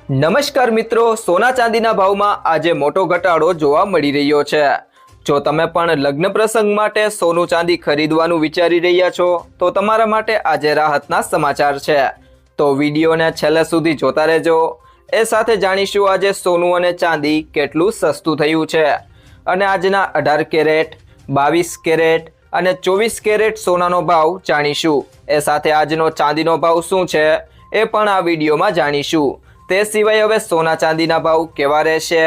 નમસ્કાર મિત્રો, સોના ચાંદીના ભાવમાં આજે મોટો ઘટાડો જોવા મળી રહ્યો છે। જો તમે પણ લગ્ન પ્રસંગ માટે સોનું ચાંદી ખરીદવાનું વિચારી રહ્યા છો તો તમારા માટે આજે રાહતના સમાચાર છે। તો વિડીયોને છેલ્લે સુધી જોતા રહેજો। એ સાથે જાણીશું આજે સોનું અને ચાંદી કેટલું સસ્તું થયું છે અને આજના 18 કેરેટ, 22 કેરેટ અને 24 કેરેટ સોનાનો ભાવ જાણીશું। એ સાથે આજનો ચાંદીનો ભાવ શું છે એ પણ આ વિડીયોમાં જાણીશું। તે સિવાય હવે સોના ચાંદીના ભાવ કેવા રહેશે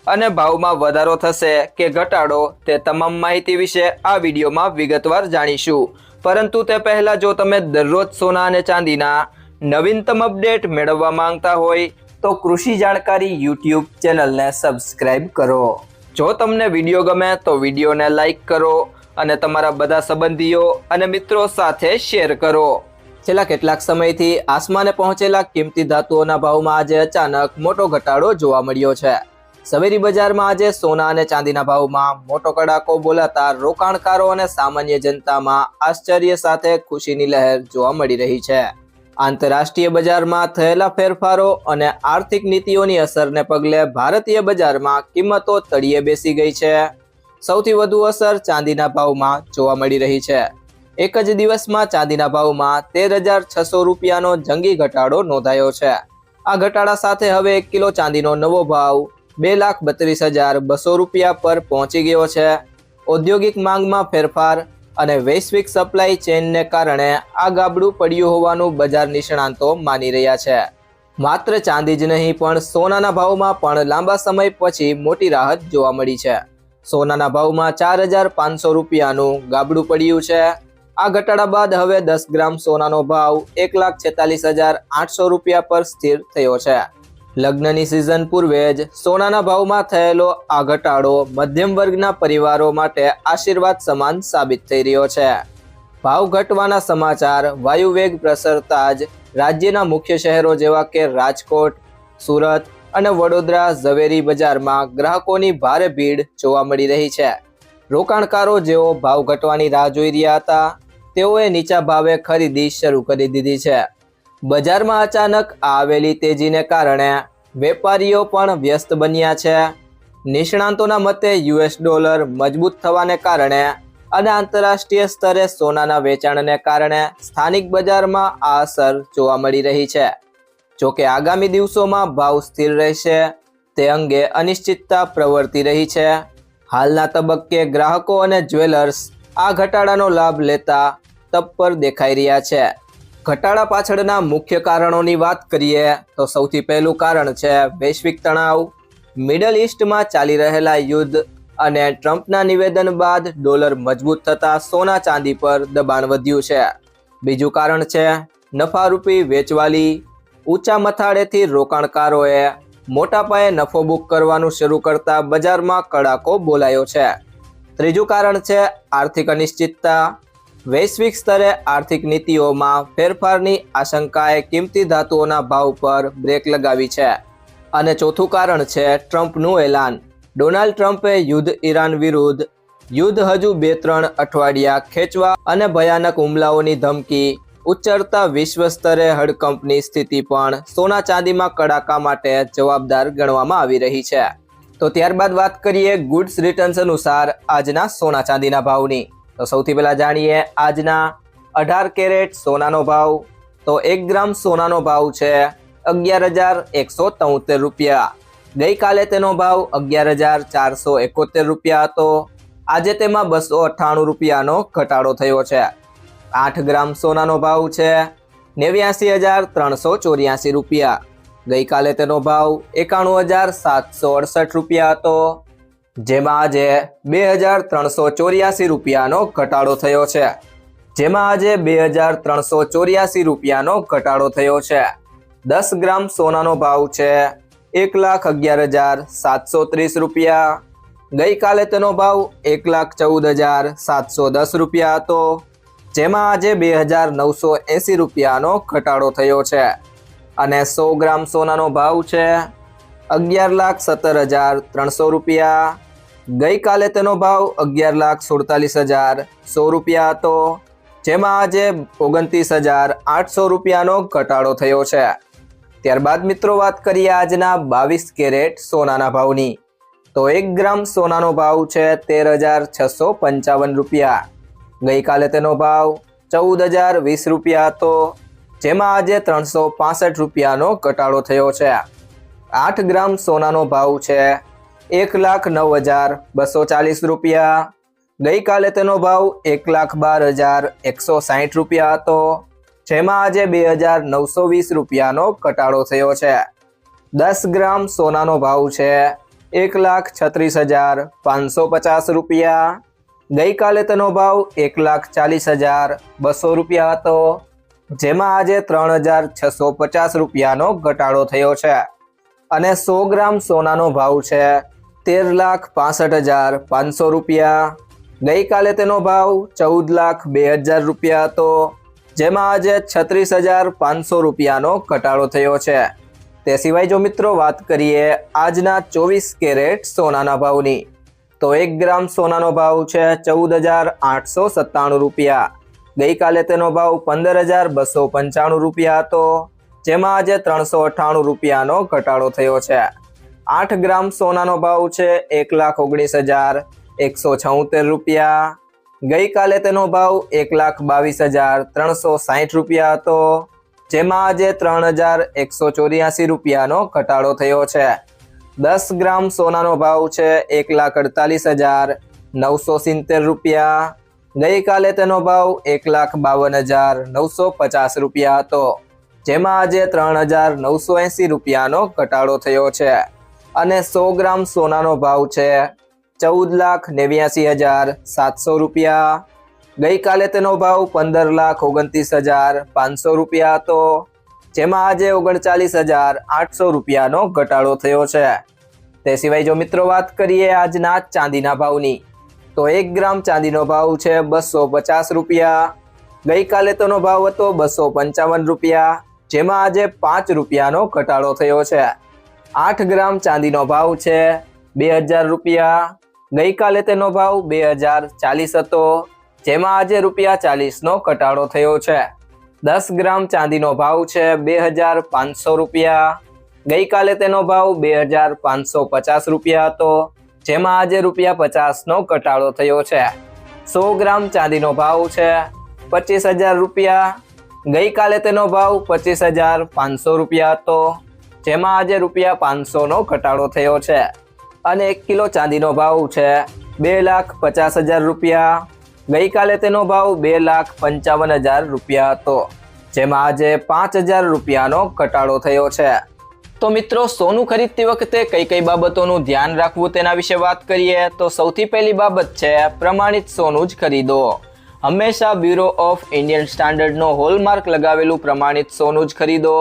અને ભાવમાં વધારો થશે કે ઘટાડો તે તમામ માહિતી વિશે આ વિડીયોમાં વિગતવાર જાણીશું। પરંતુ તે પહેલાં જો તમે દરરોજ સોના અને ચાંદીના નવીનતમ અપડેટ મેળવવા માંગતા હોય તો કૃષિ જાણકારી યુટ્યુબ ચેનલને સબસ્ક્રાઇબ કરો। જો તમને વિડીયો ગમે તો વિડીયોને લાઇક કરો અને તમારા બધા સંબંધીઓ અને મિત્રો સાથે શેર કરો। છેલ્લા કેટલાક સમયથી આસમાને પહોંચેલા કિંમતી ધાતુઓના ભાવમાં આજે અચાનક મોટો ઘટાડો જોવા મળ્યો છે। ઝવેરી બજારમાં આજે સોના અને ચાંદીના ભાવમાં મોટો કડાકો બોલાતા રોકાણકારો અને સામાન્ય જનતામાં આશ્ચર્ય સાથે ખુશીની લહેર જોવા મળી રહી છે। આંતરરાષ્ટ્રીય બજારમાં થયેલા ફેરફારો અને આર્થિક નીતિઓની અસરને પગલે ભારતીય બજારમાં કિંમતો તળિયે બેસી ગઈ છે। સૌથી વધુ અસર ચાંદીના ભાવમાં જોવા મળી રહી છે। એક જ દિવસમાં ચાંદીના ભાવમાં 13,600 રૂપિયાનો જંગી ઘટાડો નોંધાયો છે। આ ઘટાડા સાથે હવે 1 કિલો ચાંદીનો નવો ભાવ 2,32,200 રૂપિયા પર પહોંચી ગયો છે। ઔદ્યોગિક માંગમાં ફેરફાર અને વૈશ્વિક સપ્લાય ચેઇનને કારણે આ ગાબડું પડ્યું હોવાનું બજાર નિષ્ણાંતો માની રહ્યા છે। માત્ર ચાંદી જ નહીં પણ સોનાના ભાવમાં પણ લાંબા સમય પછી મોટી રાહત જોવા મળી છે। સોનાના ભાવમાં 4,500 રૂપિયાનું ગાબડું પડ્યું છે। આ ઘટાડા બાદ હવે 10 ગ્રામ સોનાનો ભાવ 1,46,800 રૂપિયા પર સ્થિર થયો છે। લગ્નની સિઝન પૂર્વે જ સોનાના ભાવમાં થયેલો આ ઘટાડો મધ્યમ વર્ગના પરિવારો માટે આશીર્વાદ સમાન સાબિત થઈ રહ્યો છે। ભાવ ઘટવાના સમાચાર વાયુવેગ પ્રસરતા જ રાજ્યના મુખ્ય શહેરો જેવા કે રાજકોટ, સુરત અને વડોદરા ઝવેરી બજારમાં ગ્રાહકોની ભારે ભીડ જોવા મળી રહી છે। રોકાણકારો જેઓ ભાવ ઘટવાની રાહ જોઈ રહ્યા હતા તેઓએ નીચા ભાવે ખરીદી શરૂ કરી દીધી છે। બજારમાં અચાનક આવેલી તેજીને કારણે વેપારીઓ પણ વ્યસ્ત બન્યા છે। નિષ્ણાંતોના મતે US ડોલર મજબૂત થવાને કારણે અને આંતરરાષ્ટ્રીય સ્તરે સોનાના વેચાણને કારણે સ્થાનિક બજારમાં આ અસર જોવા મળી રહી છે। જોકે આગામી દિવસોમાં ભાવ સ્થિર રહેશે તે અંગે અનિશ્ચિતતા પ્રવર્તી રહી છે। હાલના તબક્કે ગ્રાહકો અને જ્વેલર્સ આ ઘટાડાનો લાભ લેતા તત્પર દેખાઈ રહ્યા છે। ઘટાડા પાછળના મુખ્ય કારણોની વાત કરીએ તો સૌથી પહેલું કારણ છે વૈશ્વિક તણાવ। મિડલ ઈસ્ટમાં ચાલી રહેલા યુદ્ધ અને ટ્રમ્પના નિવેદન બાદ ડોલર મજબૂત થતાં સોના ચાંદી પર દબાણ વધ્યું છે। બીજું કારણ છે નફારૂપી વેચવાલી। ઊંચા મથાળેથી રોકાણકારોએ મોટા પાયે નફો બુક કરવાનું શરૂ કરતા બજારમાં કડાકો બોલાયો છે। ત્રીજું કારણ છે આર્થિક અનિશ્ચિતતા। વૈશ્વિક સ્તરે આર્થિક નીતિઓમાં ફેરફારની આશંકાએ કિંમતી ધાતુઓના ભાવ પર બ્રેક લગાવી છે। અને ચોથું કારણ છે ટ્રમ્પનું એલાન। ડોનાલ્ડ ટ્રમ્પે યુદ્ધ ઈરાન વિરુદ્ધ યુદ્ધ હજુ 2-3 અઠવાડિયા ખેંચવા અને ભયાનક હુમલાઓની ધમકી ઉચ્ચરતા વિશ્વ સ્તરે હડકંપની સ્થિતિ પણ સોના ચાંદીમાં કડાકા માટે જવાબદાર ગણવામાં આવી રહી છે। તો ત્યારબાદ વાત કરીએ ગુડ્સ રિટર્ન્સ અનુસાર આજના સોના ચાંદીના ભાવની। તો સૌથી પહેલા જાણીએ આજના 18 કેરેટ સોનાનો ભાવ। તો 1 ગ્રામ સોનાનો ભાવ છે 11,173 રૂપિયા। ગઈકાલે તેનો ભાવ 11,471 રૂપિયા હતો। આજે તેમાં 298 રૂપિયાનો ઘટાડો થયો છે। 8 ગ્રામ સોનાનો ભાવ છે 89,384 રૂપિયા। ગઈકાલે તેનો ભાવ 91,768 રૂપિયા હતો, જેમાં આજે 2,384 રૂપિયાનો ઘટાડો થયો છે। 10 ગ્રામ સોનાનો ભાવ છે 1,11,730 રૂપિયા। ગઈકાલે તેનો ભાવ 1,14,710 રૂપિયા હતો, જેમાં આજે 2,980 રૂપિયાનો ઘટાડો થયો છે। અને 100 ગ્રામ સોનાનો ભાવ છે 11,17,300 રૂપિયા। ગઈકાલે તેનો ભાવ 11,47,100 રૂપિયા હતો, જેમાં આજે 29,800 રૂપિયાનો ઘટાડો થયો છે। ત્યારબાદ મિત્રો વાત કરીએ આજના 22 કેરેટ સોનાના ભાવની, તો 1 ગ્રામ સોનાનો ભાવ છે 13,655 રૂપિયા. ગઈકાલે તેનો ભાવ 14,020 રૂપિયા હતો, જેમાં આજે 365 રૂપિયાનો ઘટાડો થયો છે. 8 ગ્રામ સોનાનો ભાવ છે 1,09,240 રૂપિયા. ગઈકાલે તેનો ભાવ 1,12,160 રૂપિયા હતો, જેમાં આજે 2,920 રૂપિયાનો ઘટાડો થયો છે. 10 ગ્રામ સોનાનો ભાવ છે 1,36,550 રૂપિયા. ગઈકાલે તેનો ભાવ 1,40,200 રૂપિયા હતો, જેમાં આજે 3,650 રૂપિયાનો ઘટાડો થયો છે. અને 100 ગ્રામ સોનાનો ભાવ છે 13,65,500 રૂપિયા. ગઈકાલે તેનો ભાવ 14,02,000 રૂપિયા હતો, જેમાં આજે 36,500 રૂપિયાનો ઘટાડો થયો છે. તે સિવાય જો મિત્રો વાત કરીએ આજના 24 કેરેટ સોનાના ભાવની, તો 1 ગ્રામ સોનાનો ભાવ છે 14,897 રૂપિયા. ગઈકાલે તેનો ભાવ 15,295 રૂપિયા હતો, જેમાં આજે 398 રૂપિયાનો ઘટાડો થયો છે. 8 ગ્રામ સોનાનો ભાવ છે 1,19,176 રૂપિયા. ગઈકાલે તેનો ભાવ 1,22,360 રૂપિયા હતો, જેમાં આજે 3,184 રૂપિયાનો ઘટાડો થયો છે. 10 ગ્રામ સોનાનો ભાવ છે 1,48,970 રૂપિયા. ગઈકાલે તેનો ભાવ 1,52,950 રૂપિયા હતો, જેમાં આજે 3,980 રૂપિયાનો ઘટાડો થયો છે. અને 100 ગ્રામ સોનાનો ભાવ છે 14,89,700 રૂપિયા. ગઈકાલે તેનો ભાવ 15,29,500 રૂપિયા હતો, જેમાં આજે 39,800 રૂપિયાનો ઘટાડો થયો છે. તે સિવાય જો મિત્રો વાત કરીએ આજના ચાંદીના ભાવની, તો 1 ગ્રામ ચાંદીનો ભાવ છે 250 રૂપિયા. ગઈકાલે તેનો ભાવ હતો 255 રૂપિયા, જેમાં આજે 5 રૂપિયાનો ઘટાડો થયો છે. 8 ગ્રામ ચાંદીનો ભાવ છે 2,000 રૂપિયા. ગઈકાલે તેનો ભાવ 2,040 હતો, જેમાં આજે ₹40નો ઘટાડો થયો છે. 10 ગ્રામ ચાંદીનો ભાવ છે 2,500 રૂપિયા. ગઈકાલે તેનો ભાવ 2,550 રૂપિયા હતો, જેમાં આજે ₹50નો ઘટાડો થયો છે. 100 ગ્રામ ચાંદીનો ભાવ છે 25,000 રૂપિયા. ગઈકાલે તેનો ભાવ 25,500 રૂપિયા હતો, જેમાં આજે ₹500નો ઘટાડો થયો છે. અને 1 કિલો ચાંદીનો ભાવ છે 2,50,000 રૂપિયા. ગઈકાલે તેનો ભાવ 2,55,000 રૂપિયા હતો, જેમાં આજે 5,000 રૂપિયાનો ઘટાડો થયો છે. તો મિત્રો સોનું ખરીદતી વખતે કઈ કઈ બાબતોનું ધ્યાન રાખવું તેના વિશે વાત કરીએ તો સૌથી પહેલી બાબત છે પ્રમાણિત સોનું જ ખરીદો. હંમેશા બ્યુરો ઓફ ઇન્ડિયન સ્ટાન્ડર્ડનો હોલમાર્ક લગાવેલું પ્રમાણિત સોનું જ ખરીદો.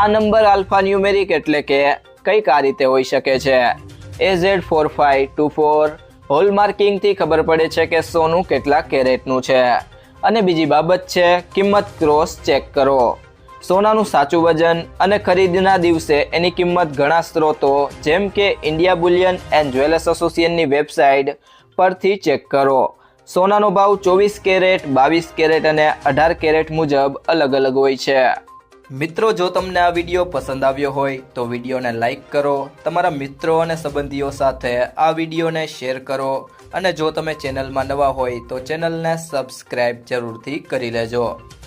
આ નંબર આલ્ફા ન્યુમેરિક એટલે કે કઈક આ રીતે હોઈ શકે છે AZ4524. હોલમાર્કિંગથી ખબર પડે છે કે સોનું કેટલા કેરેટનું છે. અને બીજી બાબત છે કિંમત ક્રોસ ચેક કરો. સોનાનું સાચું વજન અને ખરીદના દિવસે એની કિંમત ઘણા સ્ત્રોતો જેમ કે ઇન્ડિયા બુલિયન એન્ડ જ્વેલર્સ એસોસિએશનની વેબસાઇટ પરથી ચેક કરો. સોનાનો ભાવ 24 કેરેટ, 22 કેરેટ અને 18 કેરેટ મુજબ અલગ અલગ હોય છે. મિત્રો જો તમને આ વિડીયો પસંદ આવ્યો હોય તો વિડીયોને લાઈક કરો, તમારા મિત્રો અને સંબંધીઓ સાથે આ વિડીયોને શેર કરો અને જો તમે ચેનલમાં નવા હોય તો ચેનલને સબસ્ક્રાઈબ જરૂરથી કરી લેજો.